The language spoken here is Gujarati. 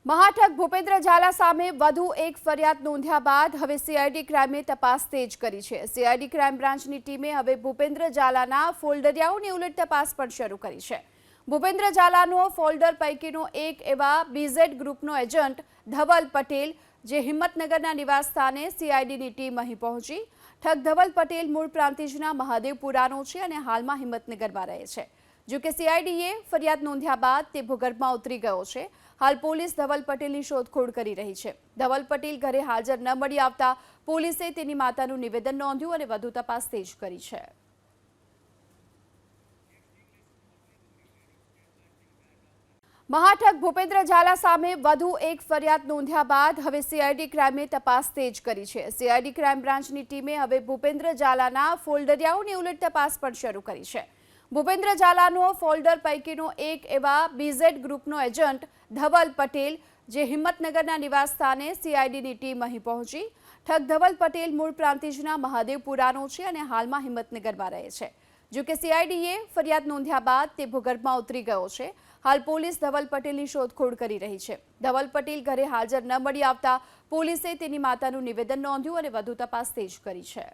મહાઠગ ભૂપેન્દ્ર ઝાલા સામે વધુ એક ફરિયાદ નોંધ્યા બાદ હવે સીઆઈડી ક્રાઇમે તપાસ તેજ કરી છે। સીઆઈડી ક્રાઇમ બ્રાન્ચની ટીમે હવે ભૂપેન્દ્ર ઝાલાના ફોલ્ડરિયાઓની ઉલટ તપાસ પણ શરૂ કરી છે। ભૂપેન્દ્ર ઝાલાનો ફોલ્ડર પૈકીનો એક એવા બીઝેડ ગ્રુપનો એજન્ટ ધવલ પટેલ, જે હિંમતનગરના નિવાસ સ્થાને સીઆઈડીની ટીમ અહીં પહોંચી। ઠગ ધવલ પટેલ મૂળ પ્રાંતિજના મહાદેવપુરાનો છે અને હાલમાં હિંમતનગરમાં રહે છે। જો કે સીઆઈડીએ ફરિયાદ નોંધ્યા બાદ તે ભૂગર્ભમાં ઉતરી ગયો છે। હાલ પોલીસ ધવલ પટેલની શોધખોળ કરી રહી છે। ધવલ પટેલ ઘરે હાજર ન મળી આવતા પોલીસે તેની માતાનું નિવેદન નોંધ્યું અને વધુ તપાસ તેજ કરી છે। મહાઠગ ભૂપેન્દ્ર ઝાલા સામે વધુ એક ફરિયાદ નોંધ્યા બાદ હવે સીઆઈડી ક્રાઇમે તપાસ તેજ કરી છે। સીઆઈડી ક્રાઇમ બ્રાન્ચની ટીમે હવે ભૂપેન્દ્ર ઝાલાના ફોલ્ડરિયાઓની ઉલટ તપાસ પણ શરૂ કરી છે। ભૂપેન્દ્ર ઝાલાનો ફોલ્ડર પૈકીનો એક એવા બીઝેડ ગ્રુપનો એજન્ટ ધવલ પટેલ, જે હિંમતનગરના નિવાસ સ્થાને સીઆઈડીની ટીમ અહીં પહોંચી। ઠગ ધવલ પટેલ મૂળ પ્રાંતિજના મહાદેવપુરાનો છે અને હાલમાં હિંમતનગરમાં રહે છે। જો કે સીઆઈડીએ ફરિયાદ નોંધ્યા બાદ તે ભૂગર્ભમાં ઉતરી ગયો છે। હાલ પોલીસ ધવલ પટેલની શોધખોળ કરી રહી છે। ધવલ પટેલ ઘરે હાજર ન મળી આવતા પોલીસે તેની માતાનું નિવેદન નોંધ્યું અને વધુ તપાસ તેજ કરી છે।